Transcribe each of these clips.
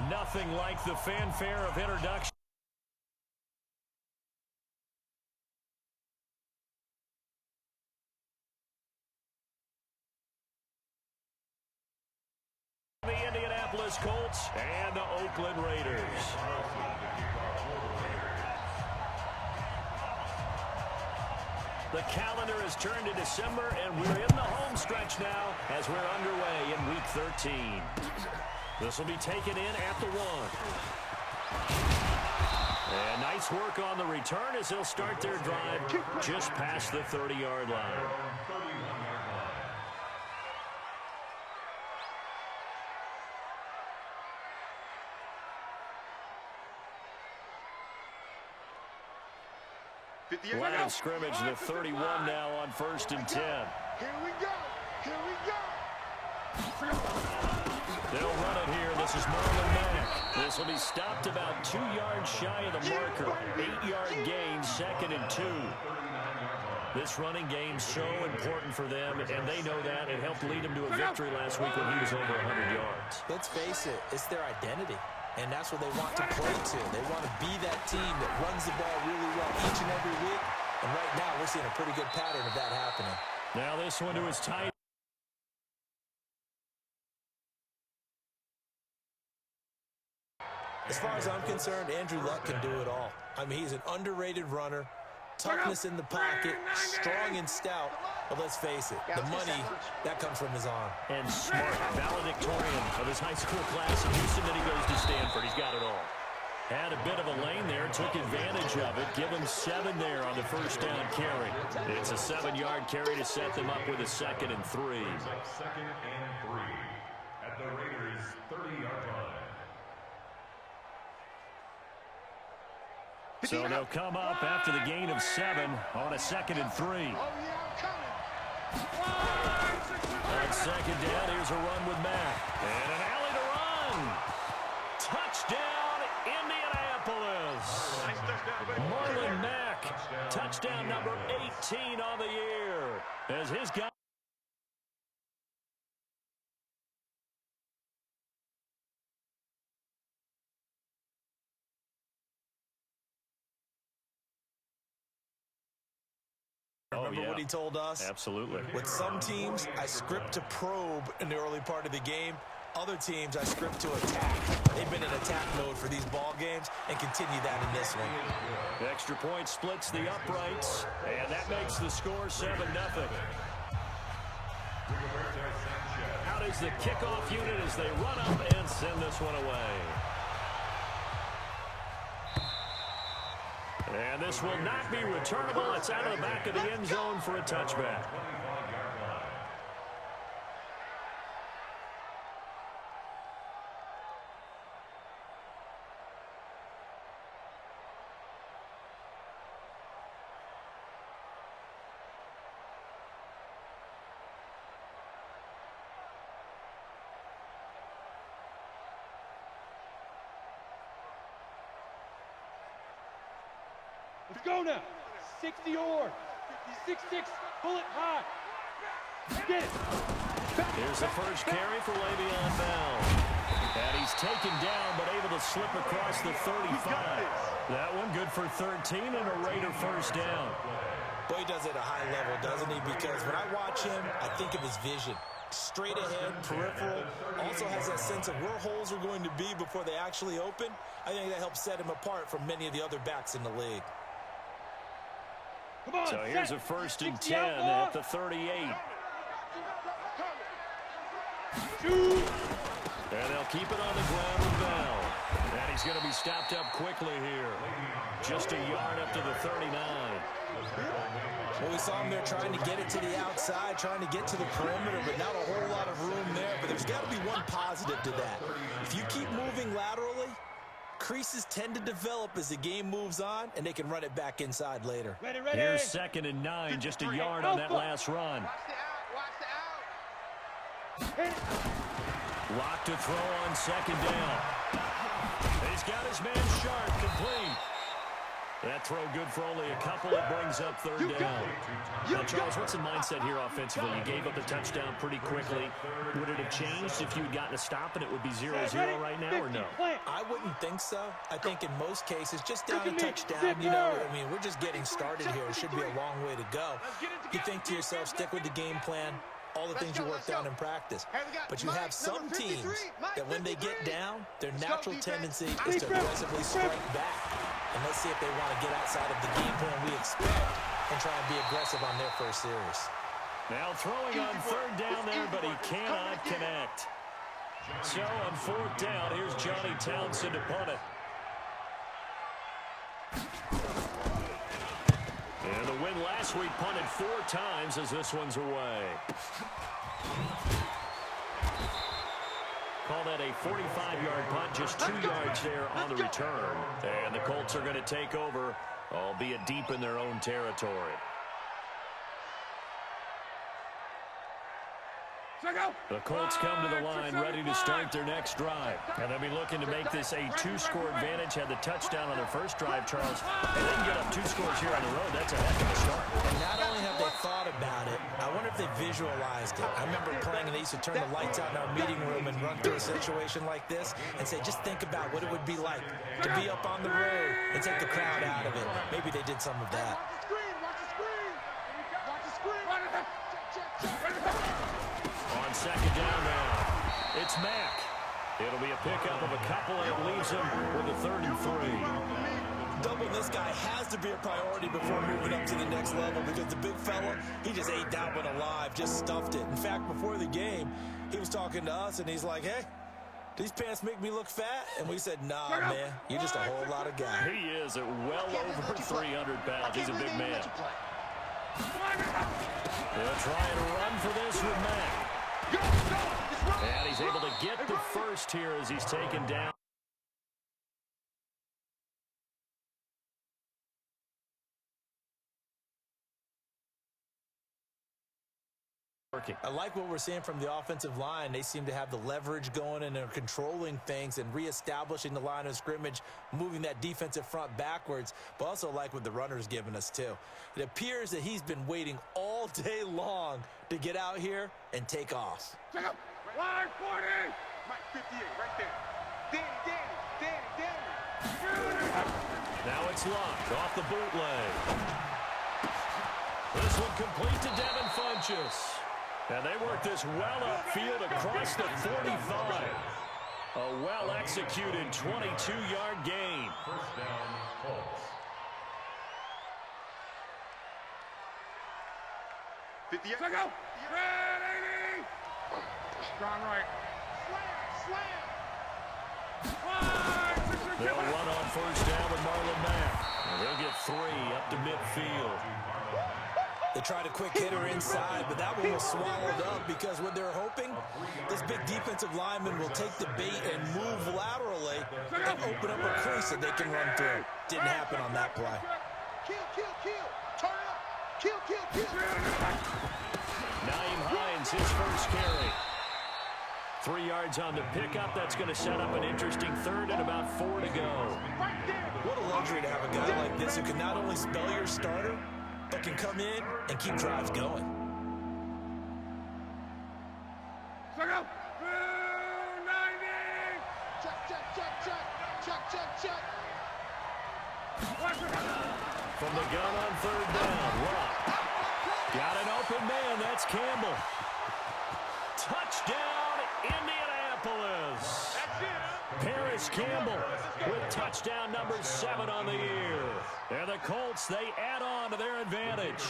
Nothing like the fanfare of introduction. The Indianapolis Colts and the Oakland Raiders. The calendar has turned to December, and we're in the home stretch now as we're underway in Week 13. This will be taken in at the 1. And nice work on the return as they'll start their drive just past the 30-yard line. Line of scrimmage, the 31 now on 1st and 10. Here we go. Here we go. They'll run it here. This is Marlon Mack. This will be stopped about 2 yards shy of the marker. 8-yard gain, 2nd and 2. This running game's so important for them, and they know that. It helped lead them to a victory last week when he was over 100 yards. Let's face it, it's their identity. And that's what they want to play to. They want to be that team that runs the ball really well each and every week. And right now, we're seeing a pretty good pattern of that happening. Now this one to his tight. As far as I'm concerned, Andrew Luck can do it all. I mean, he's an underrated runner. Toughness in the pocket, strong and stout. But let's face it, the money, that comes from his arm. And smart, valedictorian of his high school class in Houston. Then he goes to Stanford. He's got it all. Had a bit of a lane there, took advantage of it. Give him 7 there on the first down carry. It's a 7-yard carry to set them up with a 2nd and 3. 2nd and 3 at the Raiders' 30-yard line. So they'll come up after the gain of 7 on a 2nd and 3. Oh, yeah, I'm coming. On 2nd down, here's a run with Mack. And an alley to run. Touchdown, Indianapolis. Marlon Mack, touchdown number 18 on the year. As his guy. Remember what he told us? Absolutely. With some teams, I script to probe in the early part of the game. Other teams, I script to attack. They've been in attack mode for these ball games and continue that in this one. The extra point splits the uprights, and that makes the score 7-0. Out is the kickoff unit as they run up and send this one away. And this will not be returnable. It's out of the back of the end zone for a touchback. Let's go now. 60-or. 56, pull it high. Get it. Here's the first carry for Le'Veon Bell. And he's taken down, but able to slip across the 35. That one good for 13 and a Raider first down. Boy, he does it at a high level, doesn't he? Because when I watch him, I think of his vision. Straight ahead, peripheral. Also has that sense of where holes are going to be before they actually open. I think that helps set him apart from many of the other backs in the league. So here's a 1st and 10 at the 38. And they'll keep it on the ground with Bell. And he's going to be stopped up quickly here. Just a yard up to the 39. Well, we saw him there trying to get it to the outside, trying to get to the perimeter, but not a whole lot of room there. But there's got to be one positive to that. If you keep moving laterally, creases tend to develop as the game moves on, and they can run it back inside later. Ready, ready. Here's 2nd and 9, just a yard on that last run. Lock to throw on 2nd down. He's got his man Sharp complete. That throw good for only a couple. It brings up third down. Now, Charles, what's the mindset here offensively? You gave up the touchdown pretty quickly. Would it have changed if you had gotten a stop and it would be 0-0 right now, or no? I wouldn't think so. I think in most cases, just down a touchdown, you know, I mean, we're just getting started here. It should be a long way to go. You think to yourself, stick with the game plan, all the things you worked on in practice. But you have some teams that when they get down, their natural tendency is to aggressively strike back. And let's see if they want to get outside of the game plan we expect and try and be aggressive on their first series. Now throwing on third down there, but he cannot connect. So on fourth down, here's Johnny Townsend to punt it. And the win last week punted 4 times as this one's away. Call that a 45-yard punt, just 2 yards there on the return. And the Colts are going to take over, albeit deep in their own territory. The Colts come to the line ready to start their next drive. And they'll be looking to make this a 2-score advantage. Had the touchdown on their first drive, Charles. And then get up 2 scores here on the road. That's a heck of a start. And not only have they thought about it, I wonder if they visualized it. I remember playing and they used to turn the lights out in our meeting room and run through a situation like this and say, just think about what it would be like to be up on the road and take the crowd out of it. Maybe they did some of that. On second down now, it's Mack. It'll be a pickup of a couple, and it leaves him with a 3rd and 3. Doubling this guy has to be a priority before moving up to the next level because the big fella, he just ate that one alive, just stuffed it. In fact, before the game, he was talking to us, and he's like, hey, these pants make me look fat? And we said, nah, man, you're just a whole lot of guy. He is at well over 300 pounds. He's a big man. They'll try and run for this with Mack. And he's able to get the first here as he's taken down. I like what we're seeing from the offensive line. They seem to have the leverage going and they're controlling things and reestablishing the line of scrimmage, moving that defensive front backwards, but also like what the runner's giving us too. It appears that he's been waiting all day long to get out here and take off. Check out. Line 40. Mike 58 right there. Danny. Now it's locked off the bootleg. This one complete to Devin Funchess. And they work this well upfield across the 45. A well-executed 22-yard gain. First down, Colts. 58. Check out. Ready. Strong right. Slam. They'll run on first down with Marlon Mack. And they'll get 3 up to midfield. They tried a quick hitter inside, but that one was swallowed up because what they're hoping, this big defensive lineman will take the bait and move laterally and open up a crease that they can run through. Didn't happen on that play. Kill. Turn up. Kill. Naeem Hines, his first carry. 3 yards on the pickup. That's going to set up an interesting 3rd and about 4 to go. What a luxury to have a guy like this who can not only spell your starter, but can come in and keep drives going. Check out. 90. Check. From the gun on 3rd down, Rock. Got an open man, that's Campbell. Touchdown, Indianapolis. Paris Campbell with touchdown number 7 on the year. And the Colts, they add on to their advantage.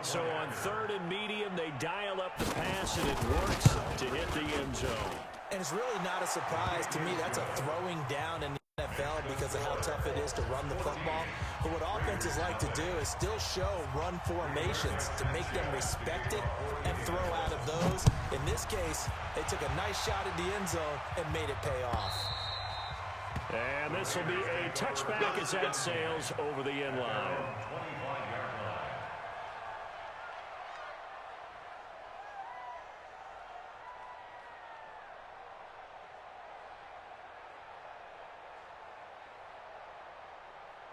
So on 3rd and medium, they dial up the pass, and it works to hit the end zone. And it's really not a surprise to me. That's a throwing down in the NFL because of how tough it is to run the football. But what offenses like to do is still show run formations to make them respect it and throw out of those. In this case, they took a nice shot at the end zone and made it pay off. And this will be a touchback as that sails over the end line.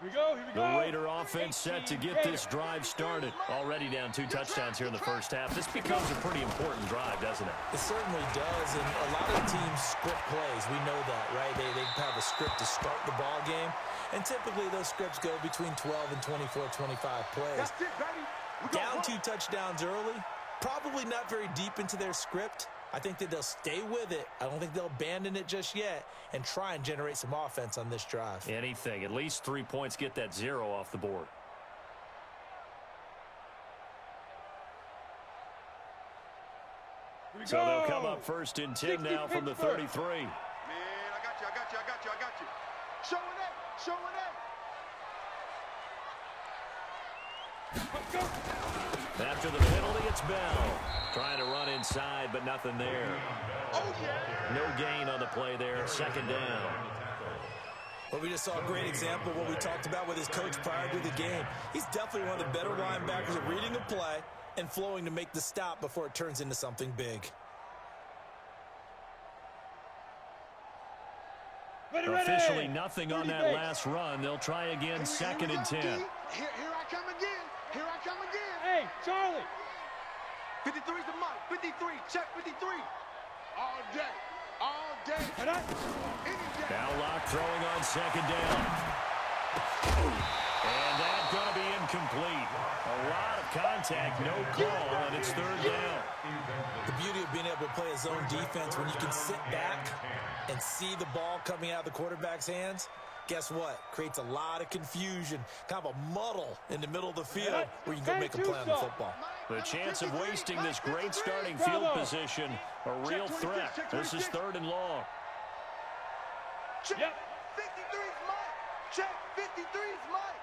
Here we go, here we go. The Raider offense set to get this drive started. Already down 2 touchdowns here in the first half. This becomes a pretty important drive, doesn't it? It certainly does, and a lot of teams script plays. We know that, right? They have a script to start the ball game, and typically those scripts go between 12 and 24, 25 plays. That's it, baby. Down 2 touchdowns early, probably not very deep into their script. I think that they'll stay with it. I don't think they'll abandon it just yet and try and generate some offense on this drive. Anything. At least 3 points, get that 0 off the board. So they'll come up first and 10 now from the 33. Man, I got you. Showing it. After the penalty, it's Bell. Trying to run inside, but nothing there. Oh, yeah. No gain on the play there. Second down. Well, we just saw a great example of what we talked about with his coach prior to the game. He's definitely one of the better linebackers at reading the play and flowing to make the stop before it turns into something big. Officially nothing on that last run. They'll try again, second and 10. Here I come again. Hey, Charlie. 53's the mark. 53. Check 53. All day. Any day. Now Locke throwing on second down. And that's going to be incomplete. A lot of contact, no call, and it's third down. The beauty of being able to play a zone defense when you can sit back and see the ball coming out of the quarterback's hands, guess what? Creates a lot of confusion, kind of a muddle in the middle of the field where you can go make a play on the football. The chance of wasting this great starting field position, a real threat. This is third and long. Check 53's Mike. Check 53's Mike.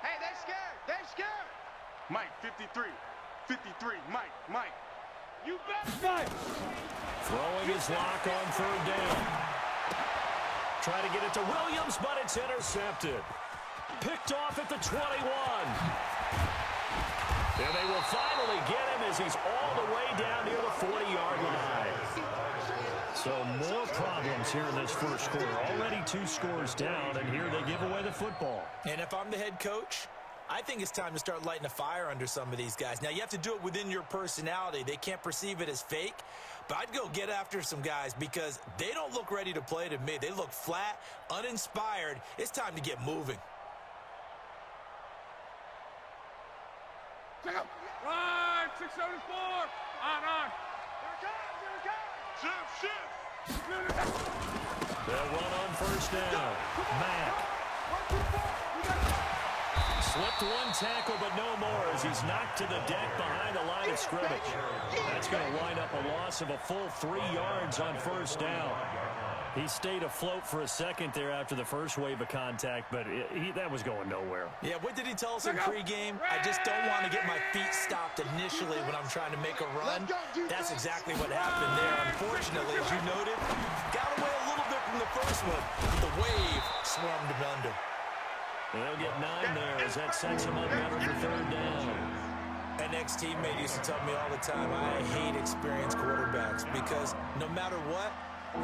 Hey, they're scared. Mike, 53. 53, Mike. You bet, Mike. Throwing his lock on third down. Trying to get it to Williams, but it's intercepted. Picked off at the 21. And they will finally get him as he's all the way down near the 40-yard line. So more problems here in this first quarter. Already 2 scores down, and here they give away the football. And if I'm the head coach, I think it's time to start lighting a fire under some of these guys. Now, you have to do it within your personality. They can't perceive it as fake. But I'd go get after some guys because they don't look ready to play to me. They look flat, uninspired. It's time to get moving. Check up. Right, 674. On. Shift. They'll run on first down. Mack. Slipped one tackle, but no more as he's knocked to the deck behind the line of scrimmage. That's going to wind up a loss of a full 3 yards on first down. He stayed afloat for a second there after the first wave of contact, but that was going nowhere. Yeah, what did he tell us in pregame? I just don't want to get my feet stopped initially when I'm trying to make a run. That's exactly what happened there. Unfortunately, as you noted, got away a little bit from the first one. The wave swarmed him under. They'll get 9 there as that sets him up now for third down. An ex-teammate used to tell me all the time, I hate experienced quarterbacks because no matter what,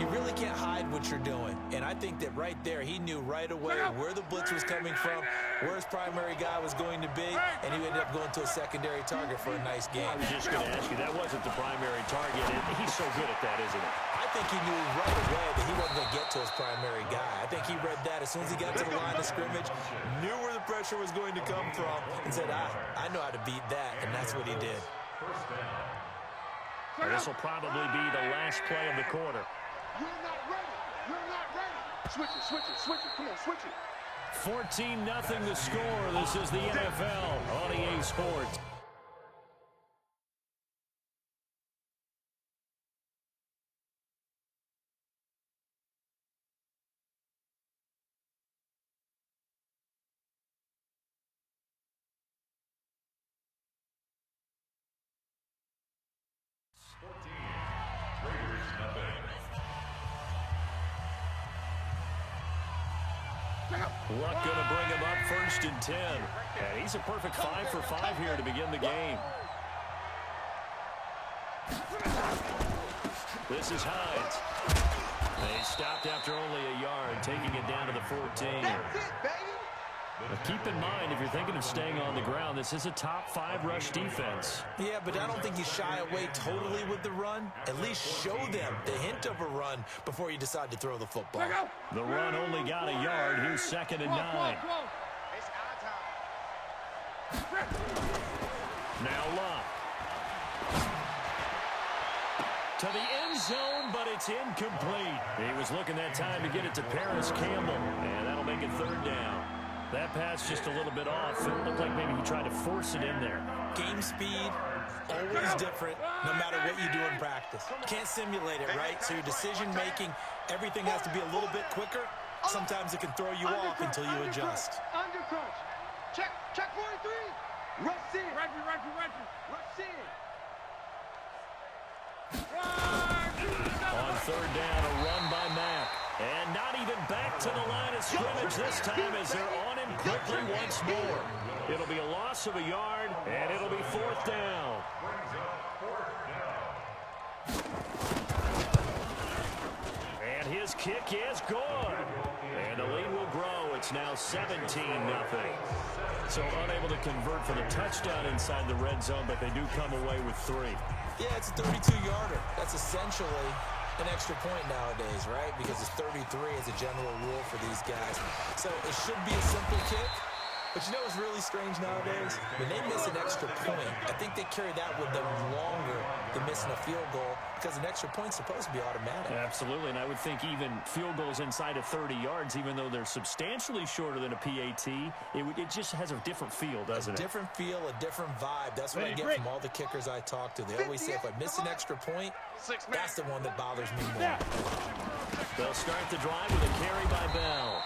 you really can't hide what you're doing. And I think that right there, he knew right away where the blitz was coming from, where his primary guy was going to be, and he ended up going to a secondary target for a nice game. I was just going to ask you, that wasn't the primary target. He's so good at that, isn't he? I think he knew right away that he wasn't going to get to his primary guy. I think he read that as soon as he got to the line of scrimmage, knew where the pressure was going to come from, and said, I know how to beat that, and that's what he did. This will probably be the last play of the quarter. You're not ready. Switch it. Come on, switch it. 14-0 the score. This is the NFL on EA Sports. Luck going to bring him up first and 10. And he's a perfect 5 for 5 here to begin the game. This is Hines. They stopped after only a yard, taking it down to the 14. That's it, baby. But keep in mind, if you're thinking of staying on the ground, this is a top 5 rush defense. Yeah, but I don't think you shy away totally with the run. At least show them the hint of a run before you decide to throw the football. The run only got a yard. Here's 2nd and 9. Now Locke. To the end zone, but it's incomplete. He was looking that time to get it to Paris Campbell, and that'll make it 3rd down. That pass just a little bit off. It looked like maybe he tried to force it in there. Game speed, always different, no matter what you do in practice. Can't simulate it, right? So your decision-making, everything has to be a little bit quicker. Sometimes it can throw you off until you adjust. Under crunch. Check 43. Rush in. Rush in. On 3rd down, a run by Mack. And not even back to the line of scrimmage this time as they're on him quickly once more. It'll be a loss of a yard, and it'll be 4th down. And his kick is good. And the lead will grow. It's now 17-0. So unable to convert for the touchdown inside the red zone, but they do come away with 3. Yeah, it's a 32-yarder. That's essentially an extra point nowadays, right? Because it's 33 as a general rule for these guys. So it should be a simple kick. But you know what's really strange nowadays? When they miss an extra point, I think they carry that with them longer than missing a field goal because an extra point's supposed to be automatic. Absolutely, and I would think even field goals inside of 30 yards, even though they're substantially shorter than a PAT, it just has a different feel, doesn't it? A different feel, a different vibe. That's what I get from all the kickers I talk to. They always say if I miss an extra point, that's the one that bothers me more. They'll start the drive with a carry by Bell.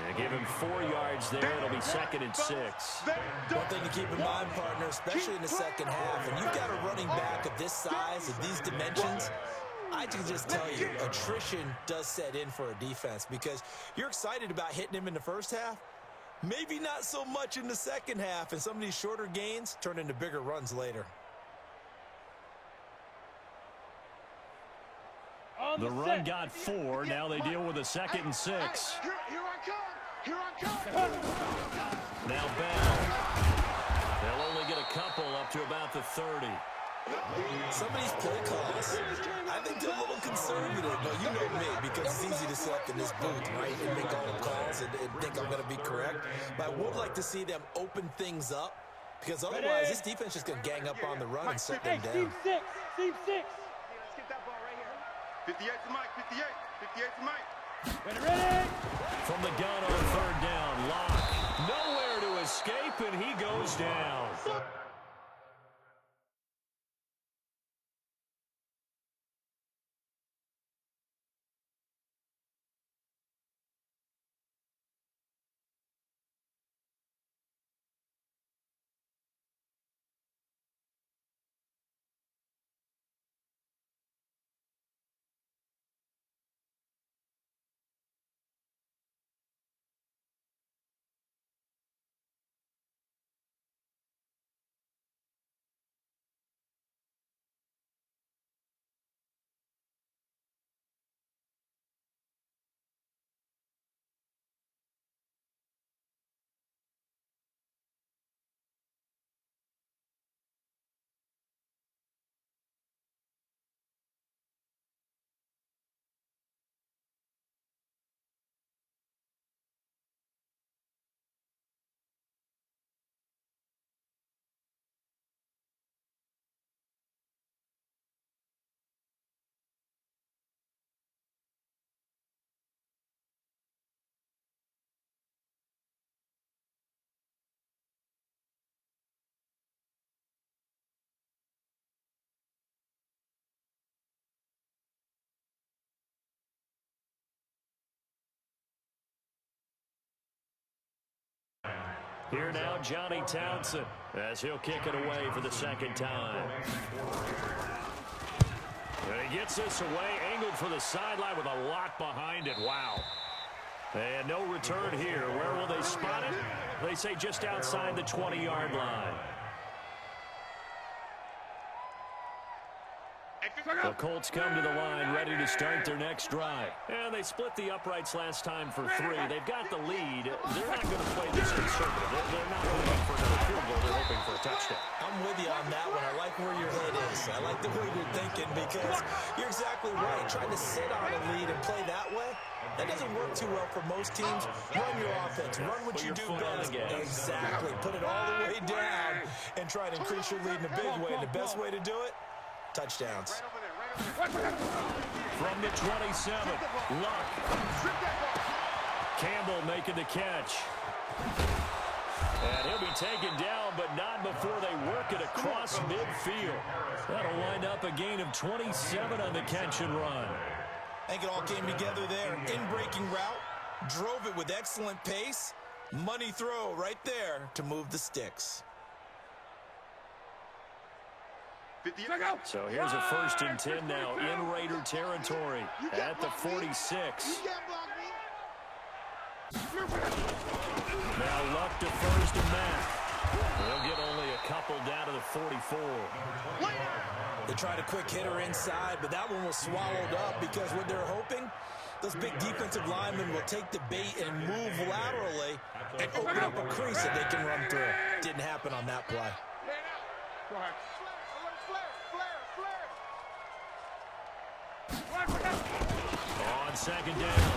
They give him 4 yards there. It'll be 2nd and 6. One thing to keep in mind, partner, especially in the second half, and you've got a running back of this size, of these dimensions, I can just tell you, attrition does set in for a defense because you're excited about hitting him in the first half, maybe not so much in the second half, and some of these shorter gains turn into bigger runs later. The run got 4. Now they deal with a 2nd and 6. Here I come. Now Bell. They'll only get a couple up to about the 30. Some of these play calls, I think they're a little conservative, but you know me, because it's easy to sit up in this booth, right, and make all the calls and think I'm going to be correct. But I would like to see them open things up, because otherwise this defense is going to gang up on the run and set them down. Team 6. Let's get that ball right here. 58 to Mike, 58 to Mike. Ready. From the gun on 3rd down, Locke. Nowhere to escape, and he goes down. Here now, Johnny Townsend, as he'll kick it away for the 2nd time. And he gets this away, angled for the sideline with a lot behind it. Wow. And no return here. Where will they spot it? They say just outside the 20-yard line. The Colts come to the line ready to start their next drive. And they split the uprights last time for 3. They've got the lead. They're not going to play this conservative. They're not hoping for another field goal. They're hoping for a touchdown. I'm with you on that one. I like where your head is. I like the way you're thinking because you're exactly right. Trying to sit on a lead and play that way, that doesn't work too well for most teams. Run your offense. Run what you do best. Exactly. Put it all the way down and try to increase your lead in a big way. And the best way to do it, touchdowns. From the 27, Luck. Campbell making the catch. And he'll be taken down, but not before they work it across midfield. That'll wind up a gain of 27 on the catch and run. I think it all came together there. In-breaking route, drove it with excellent pace. Money throw right there to move the sticks. So here's a 1st and 10 now in Raider territory at the 46. Now Luck to first and Mack. They'll get only a couple down to the 44. They tried a quick hitter inside, but that one was swallowed up because what they're hoping, those big defensive linemen will take the bait and move laterally and open up a crease that they can run through. Didn't happen on that play. On 2nd down,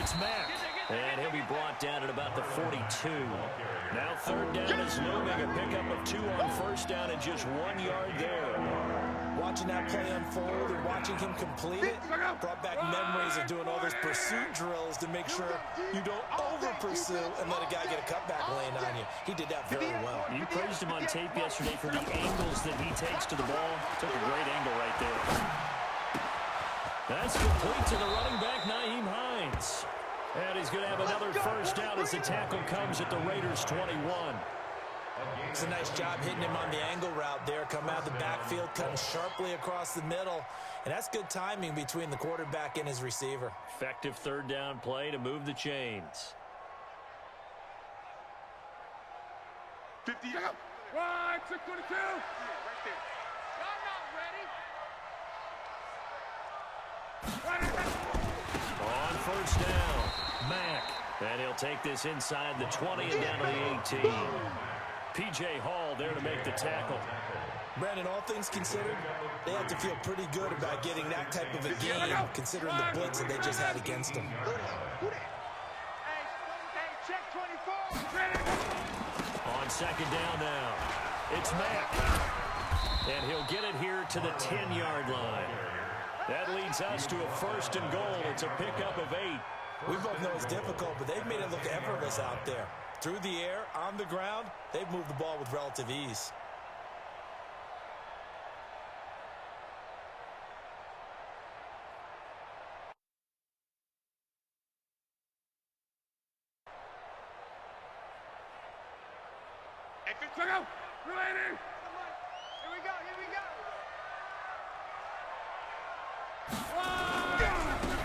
it's Mack. And he'll be brought down at about the 42. Now 3rd down is looming. A pickup of 2 on 1st down and just 1 yard there. Watching that play unfold and watching him complete it brought back memories of doing all those pursuit drills to make sure you don't over-pursue and let a guy get a cutback lane on you. He did that very well. You praised him on tape yesterday for the angles that he takes to the ball. Took a great angle right there. That's complete to the running back, Nyheim Hines. And he's going to have another 1st down as the tackle comes at the Raiders' 21. It's a nice job hitting him on the angle route there. Come out of the backfield, cutting sharply across the middle. And that's good timing between the quarterback and his receiver. Effective 3rd down play to move the chains. 50 out. 622. Right there. Y'all not ready. On 1st down, Mack. And he'll take this inside the 20 and down to the 18. P.J. Hall there to make the tackle. Brandon, all things considered, they have to feel pretty good about getting that type of a game, considering the blitz that they just had against them. On 2nd down now, it's Mack. And he'll get it here to the 10-yard line. That leads us to a 1st and goal. It's a pickup of 8. We both know it's difficult, but they've made it look effortless out there. Through the air, on the ground, they've moved the ball with relative ease.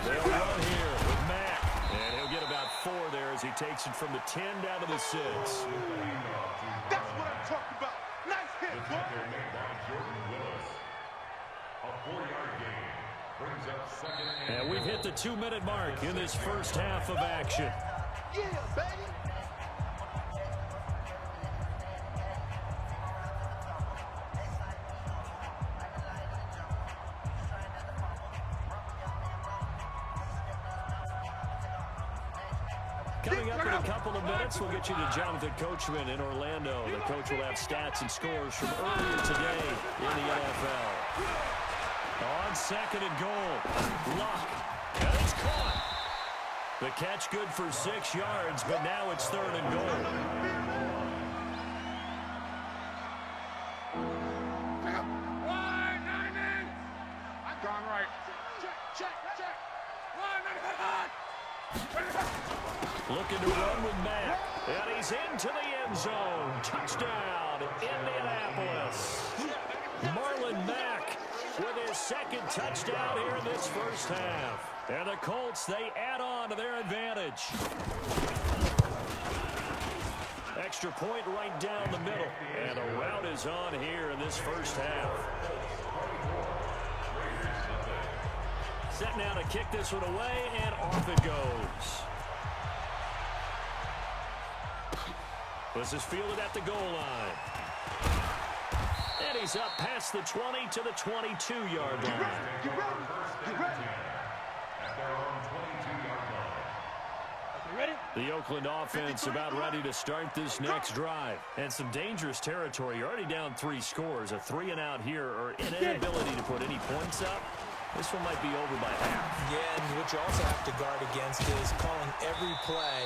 They'll run here with Mack. And he'll get about 4 there as he takes it from the 10 down to the 6. That's what I'm talking about. Nice hit, boy. A 4-yard gain brings up 2nd And we've hit the 2-minute mark in this first half of action. Yeah, baby. Coming up in a couple of minutes, we'll get you to Jonathan Coachman in Orlando. The coach will have stats and scores from earlier today in the NFL. On 2nd and goal, Luck. And it's caught. The catch good for 6 yards, but now it's 3rd and goal. I've gone right. Check. Looking to run with Matt. And he's into the end zone. Touchdown, Indianapolis. Marlon Mack with his 2nd touchdown here in this first half. And the Colts, they add on to their advantage. Extra point right down the middle. And a route is on here in this first half. set now to kick this one away, and off it goes. This is fielded at the goal line. And he's up past the 20 to the 22-yard line. Get ready. Get ready. At their own 22-yard line. Ready? The Oakland offense about ready to start this next drive. And some dangerous territory. You're already down 3 scores. A 3-and-out here, or an inability to put any points up. This one might be over by half. Yeah, and what you also have to guard against is calling every play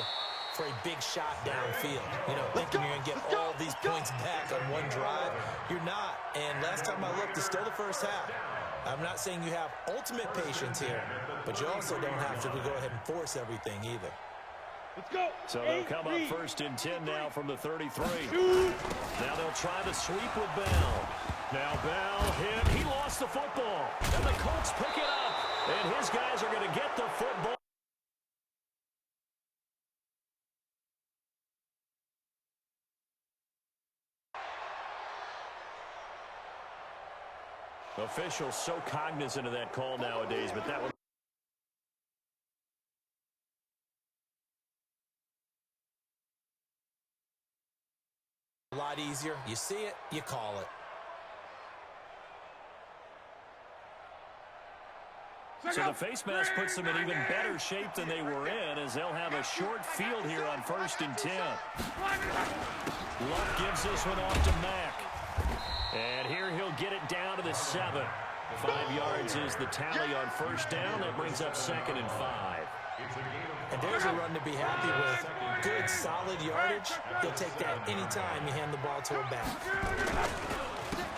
for a big shot downfield. You know, thinking you're going to get all these points back on one drive. You're not. And last time I looked, it's still the first half. I'm not saying you have ultimate patience here, but you also don't have to go ahead and force everything either. Let's go. So they'll come up first and 10 now from the 33. Now they'll try the sweep with Bell. Now Bell hit. He lost the football. And the Colts pick it up. And his guys are going to get the football. Officials so cognizant of that call nowadays, but that one. A lot easier. You see it, you call it. So the face mask puts them in even better shape than they were in, as they'll have a short field here on 1st and 10. Luck gives this one off to Mack. And here he'll get it down to the 7. 5 yards is the tally on 1st down. That brings up 2nd and 5. And there's a run to be happy with. Good, solid yardage. He'll take that anytime you hand the ball to a back.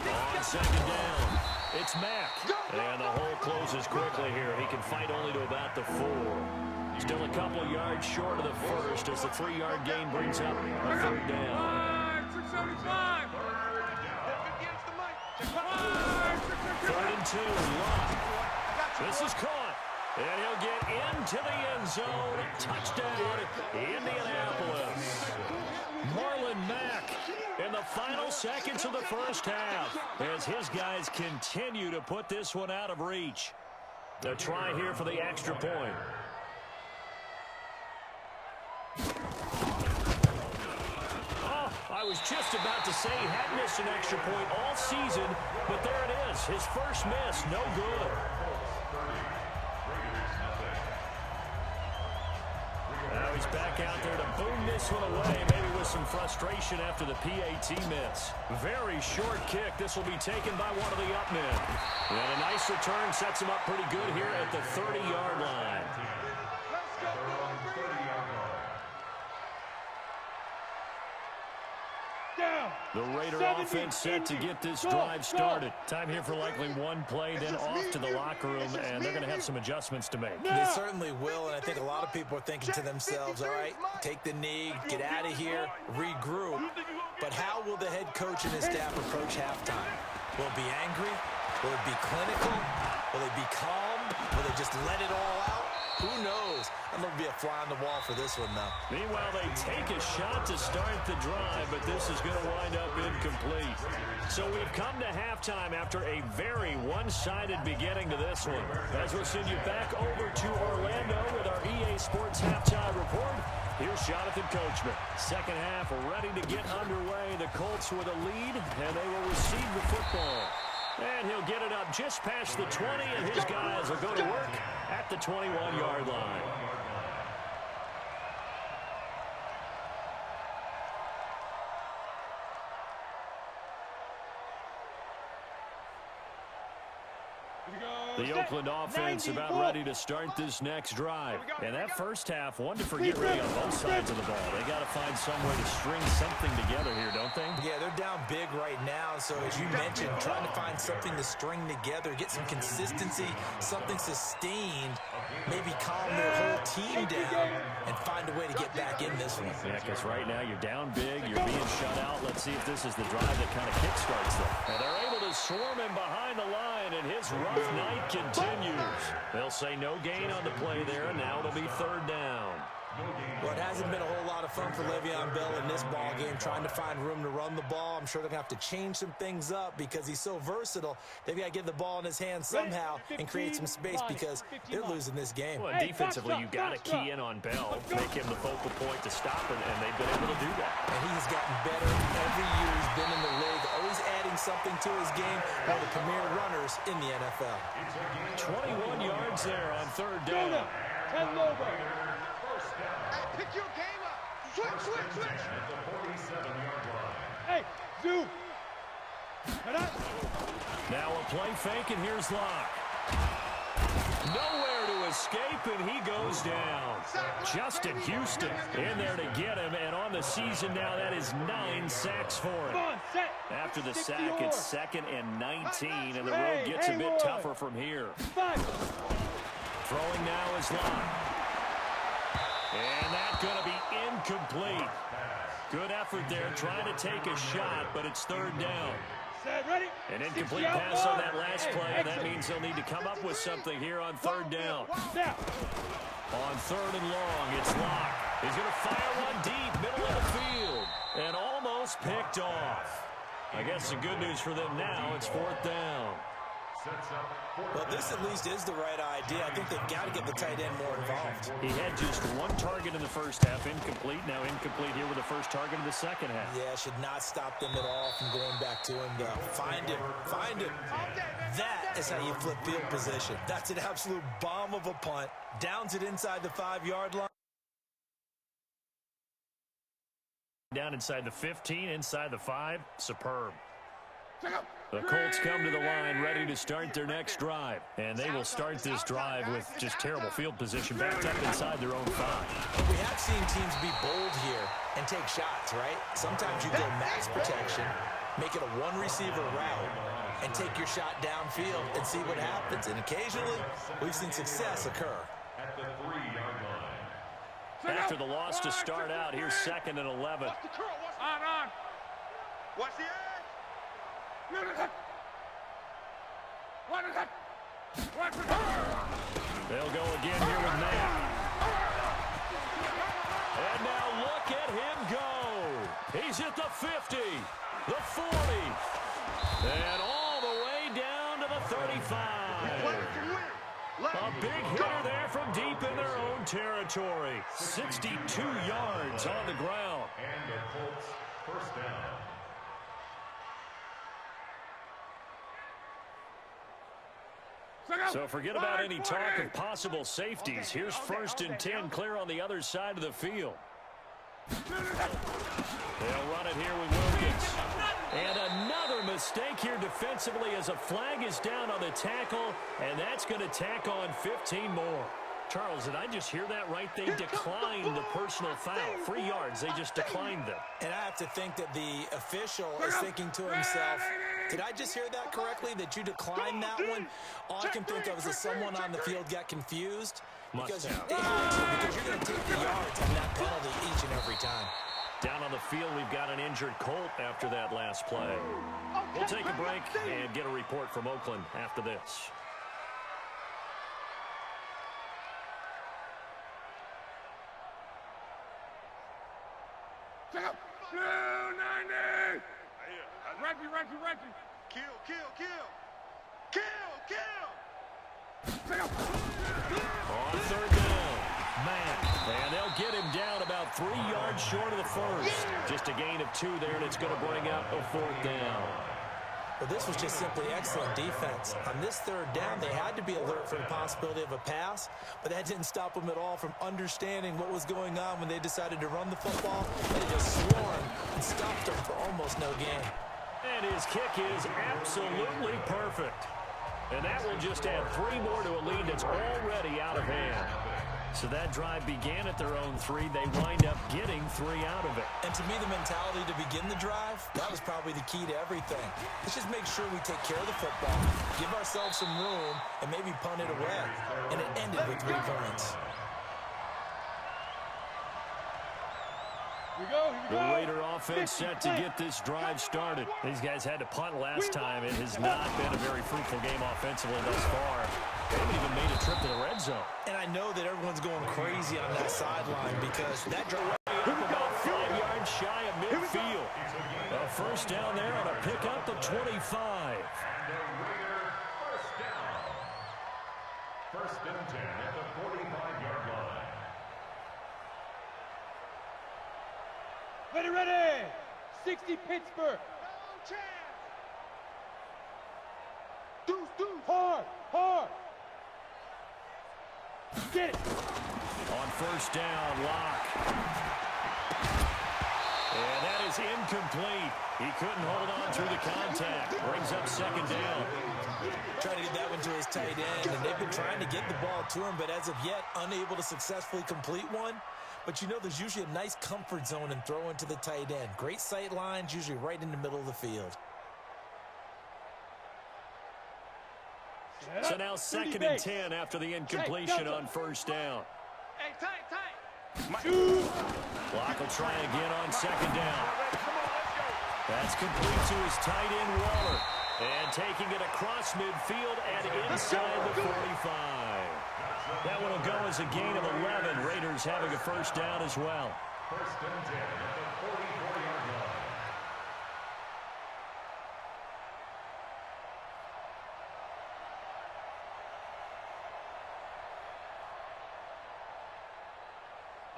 On 2nd down, it's Mack. And the hole closes quickly here. He can fight only to about the 4. Still a couple yards short of the 1st as the 3-yard gain brings up a 3rd down. 675. 3rd and 2, Luck. This is caught. And he'll get into the end zone. Touchdown, Indianapolis. Marlon Mack in the final seconds of the first half as his guys continue to put this one out of reach. The try here for the extra point. Oh, I was just about to say he hadn't missed an extra point all season, but there it is. His first miss, no good. Now he's back out there to boom this one away, maybe with some frustration after the PAT miss. Very short kick. This will be taken by one of the up men. And a nice return sets him up pretty good here at the 30-yard line. The Raider offense set to get this drive started. Time here for likely one play, then off to the locker room, and they're going to have some adjustments to make. They certainly will, and I think a lot of people are thinking to themselves, all right, take the knee, get out of here, regroup. But how will the head coach and his staff approach halftime? Will it be angry? Will it be clinical? Will it be calm? Will they just let it all out? Who knows? I'm going to be a fly on the wall for this one, though. Meanwhile, they take a shot to start the drive, but this is going to wind up incomplete. So we've come to halftime after a very one-sided beginning to this one. As we'll send you back over to Orlando with our EA Sports Halftime Report. Here's Jonathan Coachman. Second half ready to get underway. The Colts with a lead, and they will receive the football. And he'll get it up just past the 20, and his guys will go to work at the 21-yard line. The Oakland offense about ready to start this next drive. And that first half, one to forget really on both sides of the ball. They got to find some way to string something together here, don't they? Yeah, they're down big right now. So as you mentioned, trying to find something to string together, get some consistency, something sustained, maybe calm their whole team down and find a way to get back in this one. Yeah, because right now you're down big, you're being shut out. Let's see if this is the drive that kind of kickstarts them. And they're able to swarm him behind the line, and his rough night continues. They'll say no gain on the play there, and now it'll be 3rd down. Well, it hasn't been a whole lot of fun for Le'Veon Bell in this ball game, trying to find room to run the ball. I'm sure they're going to have to change some things up because he's so versatile. They've got to get the ball in his hands somehow and create some space because they're losing this game. Well, defensively, you got to key in on Bell, make him the focal point to stop him, and they've been able to do that. And he has gotten better every year he's been in the league, always adding something to his game. One of the premier runners in the NFL. 21 yards there on third down. 10 Lobo. Hey, pick your game up. Switch. At the 47-yard line. Hey, zoom. Now a play fake, and here's Locke. Nowhere to escape, and he goes down. Justin Houston in there to get him, and on the season now, that is 9 sacks for him. After the sack, it's 2nd and 19, and the road gets a bit tougher from here. Throwing now is Locke. And that's going to be incomplete. Good effort there, trying to take a shot, but it's third down. An incomplete pass on that last play, and that means they'll need to come up with something here on third down. On third and long, it's Locke. He's going to fire one deep, middle of the field, and almost picked off. I guess the good news for them now, it's fourth down. Well, this at least is the right idea. I think they've got to get the tight end more involved. He had just one target in the first half, incomplete. Now incomplete here with the first target in the second half. Yeah, should not stop them at all from going back to him, though. Find him. That is how you flip field position. That's an absolute bomb of a punt. Downs it inside the 5-yard line. Down inside the 15, inside the 5. Superb. The Colts come to the line ready to start their next drive. And they will start this drive with just terrible field position backed up inside their own 5. We have seen teams be bold here and take shots, right? Sometimes you go max protection, make it a one-receiver route, and take your shot downfield and see what happens. And occasionally, we've seen success occur. At the 3-yard line. After the loss to start out, here's 2nd and 11. On. Watch the edge. They'll go again here with Matt. And now look at him go. He's at the 50, the 40, and all the way down to the 35. A big hitter there from deep in their own territory. 62 yards on the ground. And the Colts first down. So forget about any talk of possible safeties. Here's 1st and 10, clear on the other side of the field. They'll run it here with Wilkins. And another mistake here defensively as a flag is down on the tackle, and that's going to tack on 15 more. Charles, did I just hear that right? They declined the personal foul. 3 yards, they just declined them. And I have to think that the official is thinking to himself, did I just hear that correctly, that you declined that one? All I can think of is that someone on the field got confused. Because you're going to take the yards on that penalty each and every time. Down on the field, we've got an injured Colt after that last play. We'll take a break and get a report from Oakland after this. Blue 90! Reggie! Kill! On third down, Matt. And they'll get him down about 3 yards short of the first. Just a gain of 2 there, and it's going to bring up a 4th down. Well, this was just simply excellent defense. On this third down, they had to be alert for the possibility of a pass, but that didn't stop them at all from understanding what was going on when they decided to run the football. They just swarmed and stopped them for almost no gain. And his kick is absolutely perfect. And that will just add 3 more to a lead that's already out of hand. So that drive began at their own 3. They wind up getting 3 out of it. And to me, the mentality to begin the drive, that was probably the key to everything. Let's just make sure we take care of the football, give ourselves some room, and maybe punt it away. And it ended with 3 points. The Raider offense set to get this drive started. These guys had to punt last time. It has not been a very fruitful game offensively thus far. They haven't even made a trip to the red zone. And I know that everyone's going crazy on that sideline because that drive about 5 yards shy of midfield. A first down there on a pickup of 25. First and 10 at the 45-yard line. Ready, ready. 60 Pittsburgh. No chance. Deuce, deuce. Hard, hard. Get it. On first down, Locke. And that is incomplete. He couldn't hold on through the contact. Brings up second down. trying to get that one to his tight end, and they've been trying to get the ball to him, but as of yet, unable to successfully complete one. But you know there's usually a nice comfort zone in throwing to the tight end. Great sight lines, usually right in the middle of the field. So now second and 10 after the incompletion on first down. Hey, tight, tight. Block will try again on second down. That's complete to his tight end, Waller. And taking it across midfield and inside the 45. That one will go as a gain of 11. Raiders having a first down as well. First and 10 at the 44-yard line.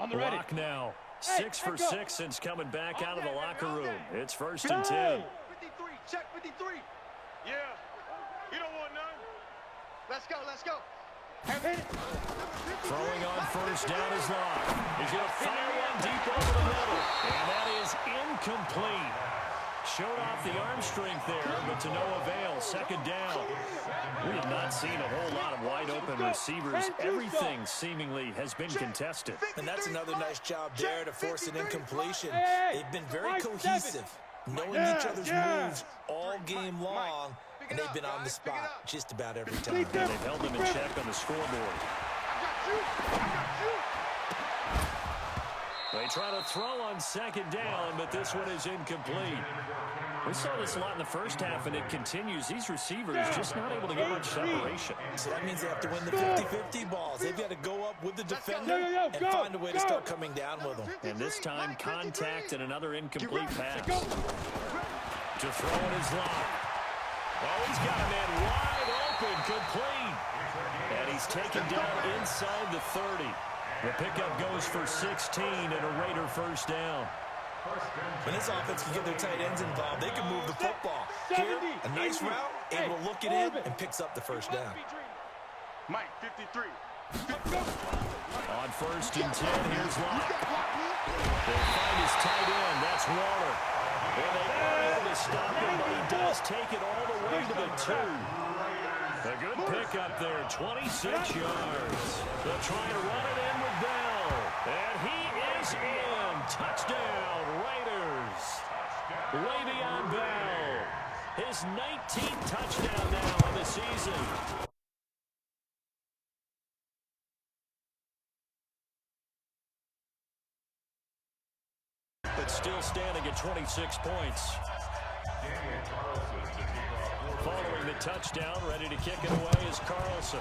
On the ready. Block now. Hey, 6 for echo. 6 since coming back out of the locker room. It's first and Hey. 10. 53, check 53. Yeah, you don't want none. Let's go, let's go. Hit it. Throwing on first down is Locke. He's going to fire one deep over the middle. And that is incomplete. Showed off the arm strength there, but to no avail. Second down. We have not seen a whole lot of wide open receivers. Everything seemingly has been contested. And that's another nice job there to force an incompletion. Hey, They've been very Mike cohesive, knowing each other's moves all game long, and they've been on the spot just about every time. And they've held them in check on the scoreboard. I got you. I got you. They try to throw on second down, but this one is incomplete. We saw this a lot in the first half, and it continues. These receivers just not able to get much separation. So that means they have to win the 50-50 balls. They've got to go up with the defender and find a way to start coming down with them. And this time, contact and another incomplete pass. To throw in his lock. Oh, he's got a man wide open, complete. And he's taken down inside the 30. The pickup goes for 16 and a Raider first down. When this offense can get their tight ends involved, they can move the football. Here, a nice route, able to look it in, and picks up the first down. Mike, 53. On first and 10, here's Locke. They'll find his tight end. That's Waller. And they are able to stop him, but he does take it all the way to the 2. A good pickup there, 26 yards. They'll try to run it in with Bell. And he is in. Touchdown, Raiders. Le'Veon Bell. His 19th touchdown now of the season. But still standing at 26 points. Following the touchdown, ready to kick it away is Carlson.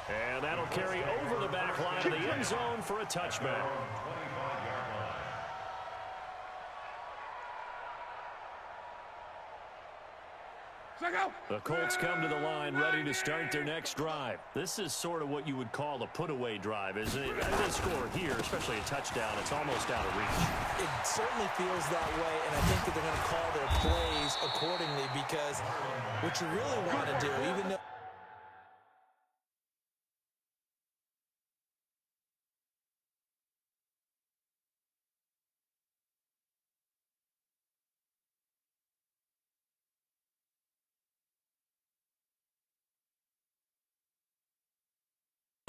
And that'll carry over the back line of the end zone for a touchback. The Colts come to the line ready to start their next drive. This is sort of what you would call a put-away drive, isn't it? They score here, especially a touchdown. It's almost out of reach. It certainly feels that way, and I think that they're going to call their plays accordingly because what you really want to do, even though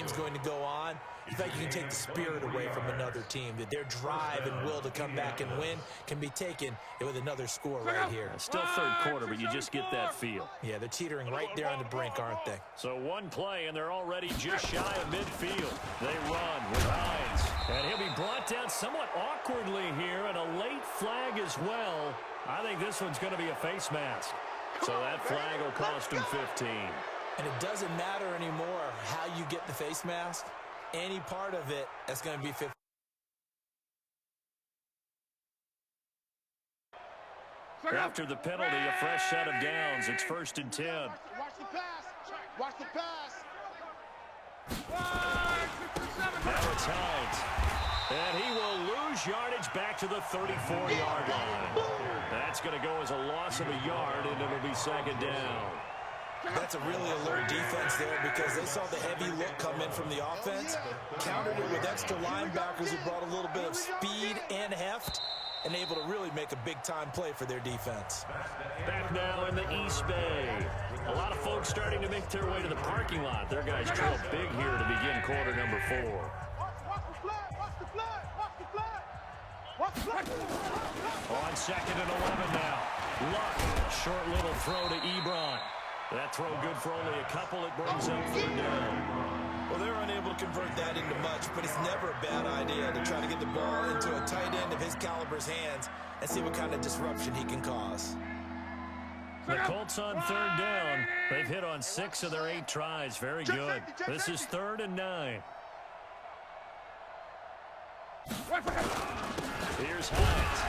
is going to go on, in fact, you can take the spirit away from another team, that their drive and will to come back and win can be taken with another score right here. Still third quarter, but you just get that feel. Yeah, they're teetering right there on the brink, aren't they? So one play, and they're already just shy of midfield. They run with Hines. And he'll be brought down somewhat awkwardly here, and a late flag as well. I think this one's going to be a face mask. So that flag will cost him 15. And it doesn't matter anymore how you get the face mask. Any part of it, that's going to be 15. After the penalty, a fresh set of downs. It's 1st and 10. Watch the pass. Watch the pass. Now it's Hines. And he will lose yardage back to the 34-yard line. That's going to go as a loss of a yard, and it'll be 2nd down. That's a really alert defense there because they saw the heavy look come in from the offense, countered it with extra linebackers who brought a little bit of speed and heft, and able to really make a big-time play for their defense. Back now in the East Bay. A lot of folks starting to make their way to the parking lot. Their guys trail big here to begin quarter number 4. Watch the flag. Watch the flag. Watch the flag. Watch the flag. On 2nd and 11 now. Luck. Short little throw to Ebron. That throw good for only a couple. It brings up 3rd down. Well, they're unable to convert that into much, but it's never a bad idea to try to get the ball into a tight end of his caliber's hands and see what kind of disruption he can cause. The Colts on 3rd down. They've hit on 6 of their 8 tries. Very good. This is 3rd and 9. Here's Hines.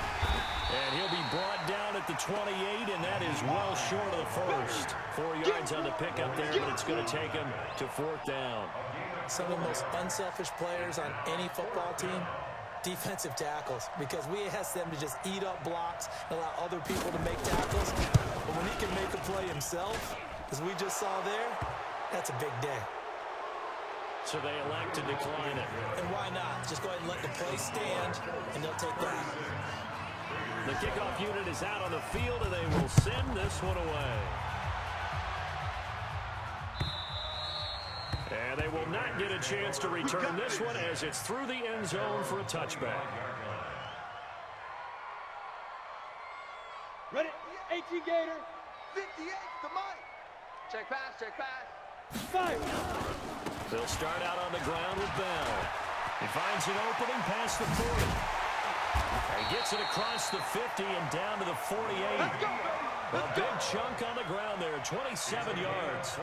And he'll be brought down at the 28, and that is well short of the first. 4 yards on the pickup there, but it's going to take him to 4th down. Some of the most unselfish players on any football team, defensive tackles, because we ask them to just eat up blocks, allow other people to make tackles. But when he can make a play himself, as we just saw there, that's a big day. So they elect to decline it. And why not? Just go ahead and let the play stand, and they'll take that. The kickoff unit is out on the field, and they will send this one away. And they will not get a chance to return this one as it's through the end zone for a touchback. Ready? 18 Gator. 58 to Mike. Check pass. Check pass. 5. They'll start out on the ground with Bell. He finds an opening past the 40. He gets it across the 50 and down to the 48. A big chunk on the ground there, 27 yards.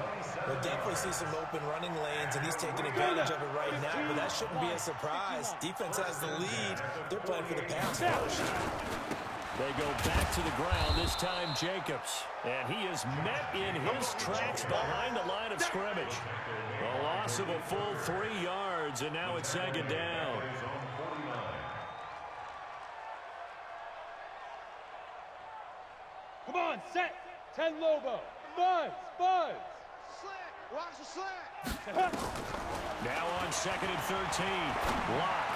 We'll definitely see some open running lanes, and he's taking advantage of it right now, but that shouldn't be a surprise. Defense has the lead. They're playing for the pass first. They go back to the ground, this time Jacobs. And he is met in his tracks behind the line of scrimmage. A loss of a full 3 yards, and now it's 2nd down. Come on, set. 10 Lobo. Buzz. Buzz. Slant. Watch the slant. Now on 2nd and 13. Block.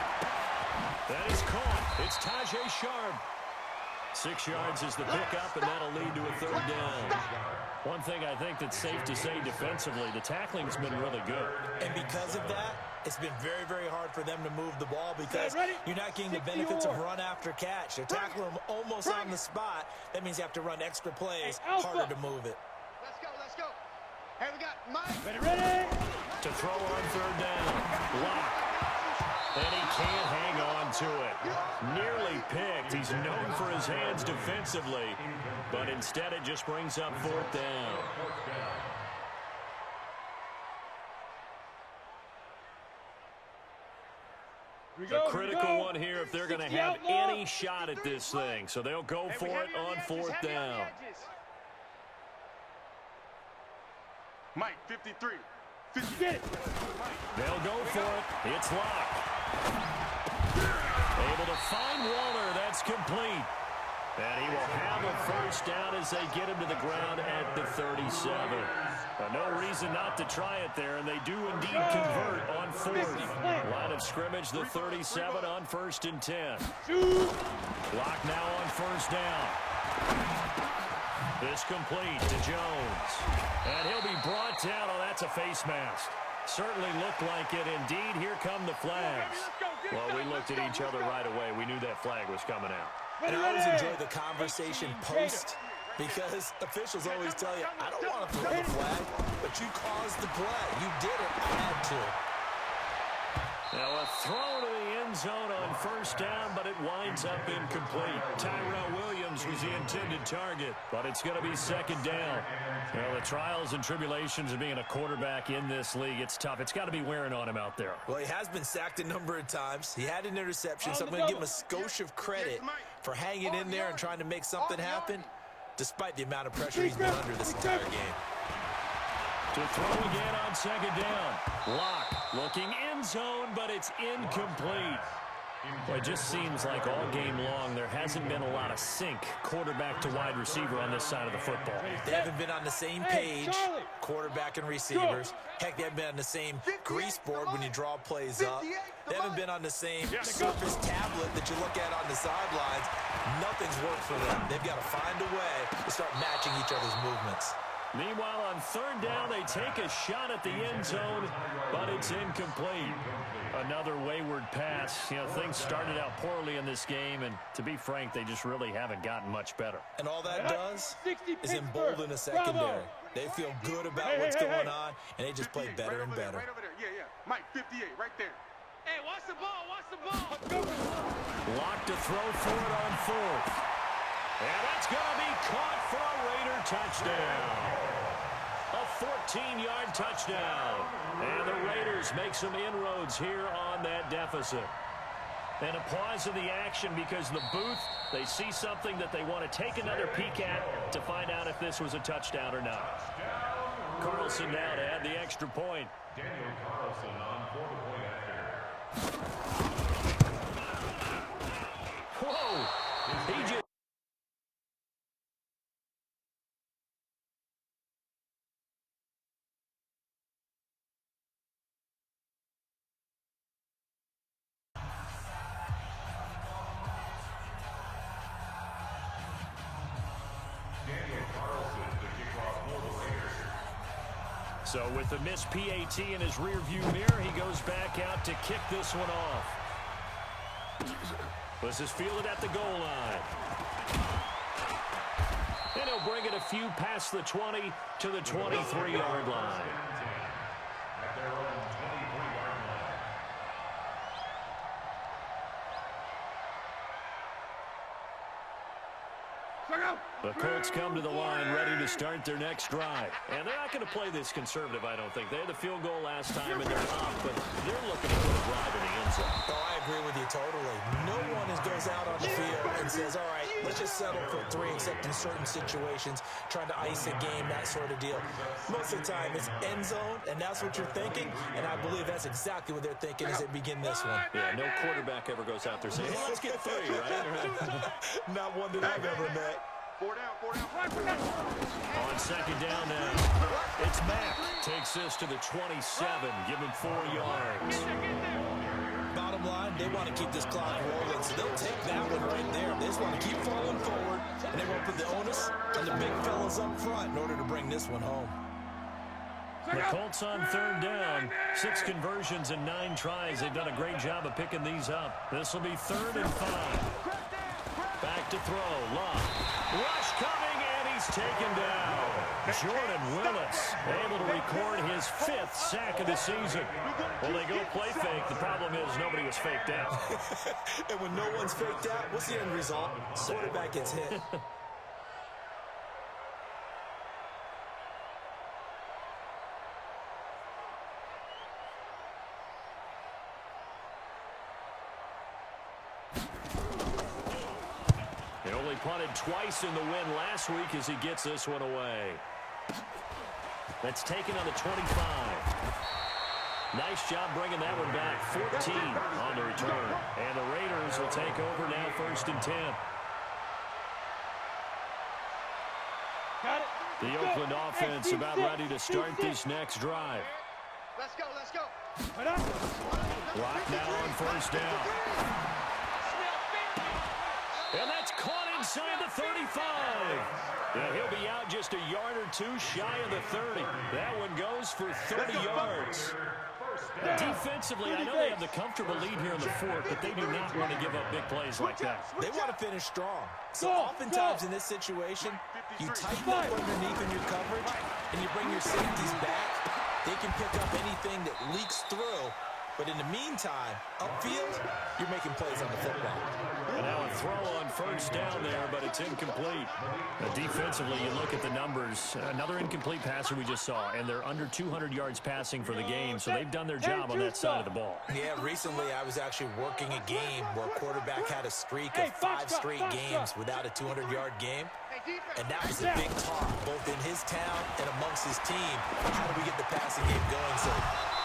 That is caught. It's Tajay Sharp. 6 yards is the pickup, and that'll lead to a 3rd down. One thing I think that's safe to say defensively, the tackling's been really good. And because of that, it's been very, very hard for them to move the ball because you're not getting the benefits of run after catch. They're tackling them almost on the spot. That means you have to run extra plays, harder to move it. Let's go. Let's go. Hey, we got Mike. Ready? To throw on 3rd down. Block. And he can't hang on to it. Nearly picked. He's known for his hands defensively, but instead it just brings up 4th down. A critical one here if they're going to have any shot at this thing. So they'll go for it on 4th down. Mike, 53. Get it. They'll go for it. It's Locke. Able to find Walter. That's complete. And he will have a 1st down as they get him to the ground at the 37. No reason not to try it there, and they do indeed convert on 4th. Line of scrimmage, the 37 on 1st and 10. Locke now on 1st down. This complete to Jones. And he'll be brought down. Oh, that's a face mask. Certainly looked like it. Indeed, here come the flags. Well, we looked at each other right away. We knew that flag was coming out. And I always enjoy the conversation post because officials always tell you, I don't want to throw the flag, but you caused the play. You did it. I had to. Now a throw to the end end zone on first down, but it winds up incomplete. Tyrell Williams was the intended target, but it's going to be second down. Well, the trials and tribulations of being a quarterback in this league, it's tough. It's got to be wearing on him out there. Well, he has been sacked a number of times. He had an interception, so I'm going to give him a skosh of credit for hanging in there and trying to make something happen, despite the amount of pressure he's been under this entire game. To throw again on second down. Lock looking end zone, but it's incomplete. Well, it just seems like all game long there hasn't been a lot of sync quarterback to wide receiver on this side of the football. They haven't been on the same page, quarterback and receivers. Heck, they haven't been on the same grease board when you draw plays up. They haven't been on the same Surface tablet that you look at on the sidelines. Nothing's worked for them. They've got to find a way to start matching each other's movements. Meanwhile, on third down, they take a shot at the end zone, but it's incomplete. Another wayward pass. You know, things started out poorly in this game, and to be frank, they just really haven't gotten much better. And all that does is embolden a secondary. They feel good about what's going on, and they just play better and better. Right over there. Yeah. Mike, 58, right there. Hey, watch the ball, watch the ball. Lock to throw for it on fourth. And that's going to be caught for a Raider touchdown. A 14-yard touchdown. And the Raiders make some inroads here on that deficit. And a pause in the action because the booth, they see something that they want to take another peek at to find out if this was a touchdown or not. Carlson now to add the extra point. Daniel Carlson on for the point after. Whoa! He just... So with the missed PAT in his rearview mirror, he goes back out to kick this one off. This is fielded at the goal line. And he'll bring it a few past the 20 to the 23-yard line. At their own 23-yard line. The Colts come to the line ready to start their next drive. And they're not going to play this conservative, I don't think. They had the field goal last time, and they're up, but they're looking to put a drive in the end zone. Oh, I agree with you totally. No one goes out on the field and says, all right, let's just settle for 3, except in certain situations, trying to ice a game, that sort of deal. Most of the time, it's end zone, and that's what you're thinking, and I believe that's exactly what they're thinking as they begin this one. Yeah, no quarterback ever goes out there saying, hey, let's get 3, right? Not one that I've ever met. 4 down. On second down now, it's Mack. Takes this to the 27, give him 4 yards. Bottom line, they want to keep this clock rolling, so they'll take that one right there. They just want to keep falling forward, and they want to put the onus on the big fellas up front in order to bring this one home. The Colts on third down, 6 conversions and 9 tries. They've done a great job of picking these up. This will be 3rd and 5. Back to throw, Love. Rush coming, and he's taken down. Jordan Willis able to record his 5th sack of the season. Well, they go play fake. The problem is nobody was faked out. And when no one's faked out, what's the end result? Quarterback gets hit. He only punted twice in the win last week as he gets this one away. That's taken on the 25. Nice job bringing that one back. 14 on the return. And the Raiders will take over now, 1st and 10. Got it. The Oakland offense about ready to start this next drive. Let's go. Lock now on 1st down. And that's caught inside the 35. Yeah, he'll be out just a yard or 2 shy of the 30. That one goes for 30 yards. Defensively, I know they have the comfortable lead here in the 4th, but they do not want to give up big plays like that. They want to finish strong. So oftentimes in this situation, you tighten up underneath in your coverage, and you bring your safeties back. They can pick up anything that leaks through But in the meantime, upfield, you're making plays on the football. And now a throw on first down there, but it's incomplete. Defensively, you look at the numbers. Another incomplete passer we just saw, and they're under 200 yards passing for the game, so they've done their job on that side of the ball. Yeah, recently I was actually working a game where a quarterback had a streak of 5 straight games without a 200-yard game. And that was a big talk, both in his town and amongst his team. How do we get the passing game going? So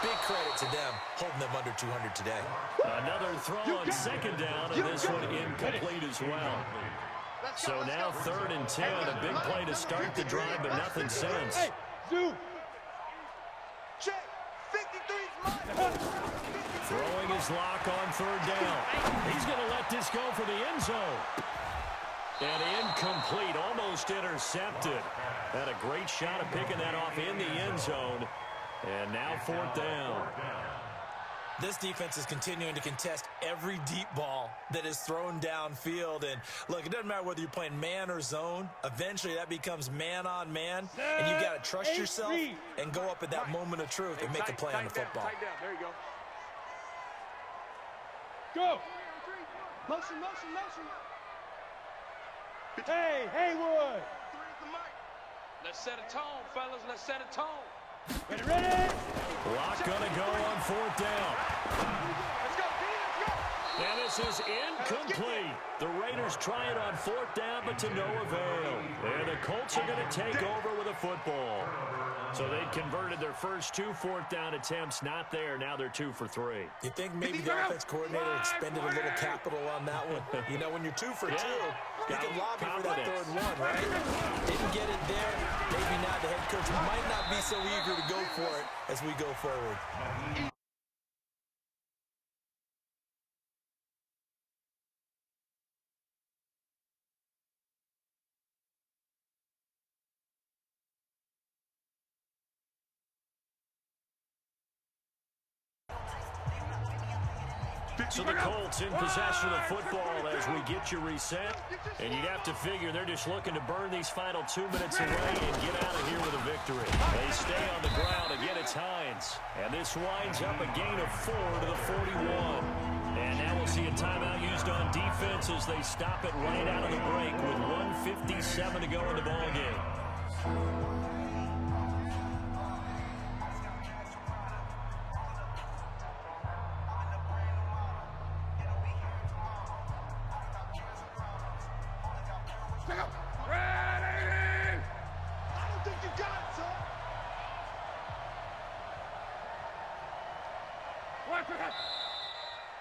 big credit to them, holding them under 200 today. Another throw on second down, and this one incomplete as well. So now 3rd and 10, a big play to start the drive, but nothing since. Hey, Zoo. Check. 53's mine. Throwing his lock on 3rd down. He's going to let this go for the end zone. And incomplete, almost intercepted. Had a great shot of picking that off in the end zone. And now 4th down. This defense is continuing to contest every deep ball that is thrown downfield. And look, it doesn't matter whether you're playing man or zone. Eventually, that becomes man on man. And you've got to trust yourself and go up at that moment of truth and make a play on the football. There you go. Go. Motion, motion, motion. Hey, Haywood. Let's set a tone, fellas. Let's set a tone. Ready, ready. Lock going to go on 4th down. Let's go, D. Let's go. And this is incomplete. The Raiders try it on 4th down, but to no avail. And the Colts are going to take over with a football. So they converted their first 2 4th down attempts. Not there. Now they're 2 for 3. You think maybe the offense coordinator expended a little capital on that one? You know, when you're 2 for 2, you can lobby for that 3rd one, right? Didn't get it there. Maybe not. The head coach might not be so eager to go for it as we go forward. So the Colts in possession of the football as we get you reset. And you'd have to figure they're just looking to burn these final 2 minutes away and get out of here with a victory. They stay on the ground. Again, it's Hines. And this winds up a gain of 4 to the 41. And now we'll see a timeout used on defense as they stop it right out of the break with 1:57 to go in the ballgame.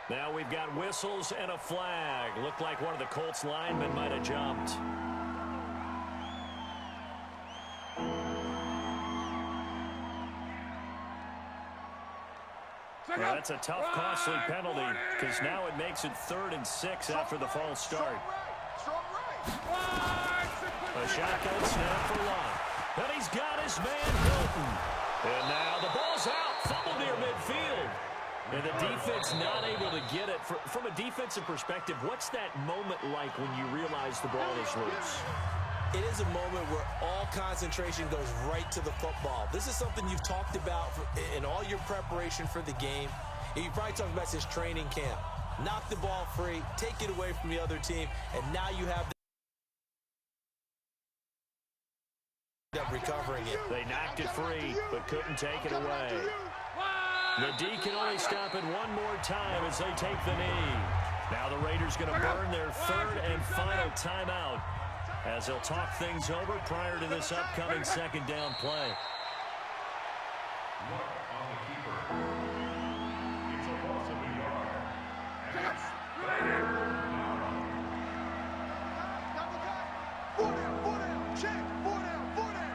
Now we've got whistles and a flag. Looked like one of the Colts linemen might have jumped. Well, that's a tough, costly penalty because now it makes it 3rd and 6 after the false start. A shotgun snap for Lott. And he's got his man Hilton. And now the ball's out. Fumble near midfield. And the defense not able to get it. From a defensive perspective, what's that moment like when you realize the ball is loose? It is a moment where all concentration goes right to the football. This is something you've talked about in all your preparation for the game. You probably talked about since training camp. Knock the ball free, take it away from the other team, and now you have recovering it. They knocked it free, but couldn't take it away. The D can only stop it one more time as they take the knee. Now the Raiders going to burn their 3rd and final timeout as they'll talk things over prior to this upcoming 2nd down play. Look on the keeper. It's a loss of a yard. Four down, check. 4 down, 4 down.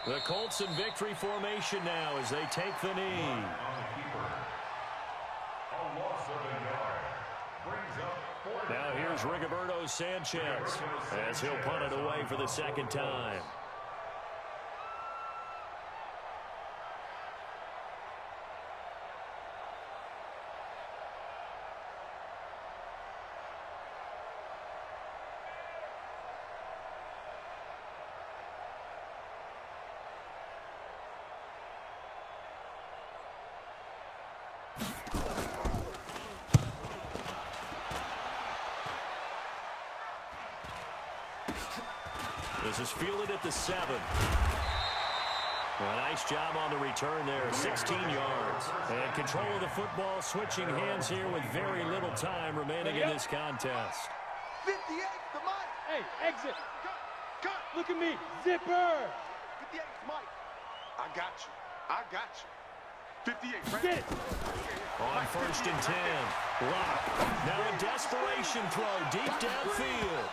The Colts in victory formation now as they take the knee. On the keeper. A loss of a yard. Brings up 4 Now here's Rigoberto Sanchez as he'll punt it away for the 2nd time. This is fielded at the 7. A nice job on the return there, 16 yards. And control of the football, switching hands here with very little time remaining in this contest. 58, the Mike. Hey, exit. Cut. Look at me. Zipper. 58, Mike. I got you. I got you. 58, right? Get it. On 1st and 10. Lock. Now a desperation throw deep downfield.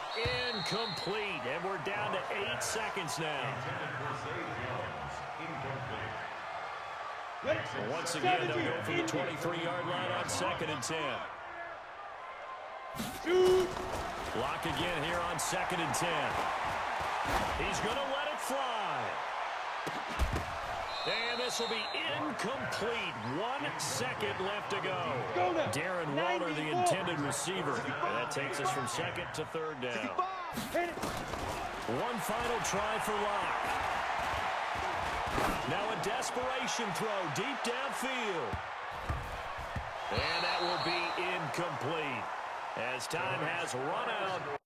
Incomplete. And we're down to 8 seconds now. Once again, they'll go from the 23-yard line on 2nd and 10. Shoot. Lock again here on 2nd and 10. He's going to let it fly. And this will be incomplete. 1 second left to go. Darren Waller, the intended receiver. And that takes us from 2nd to 3rd down. One final try for Lock. Now a desperation throw deep downfield. And that will be incomplete, as time has run out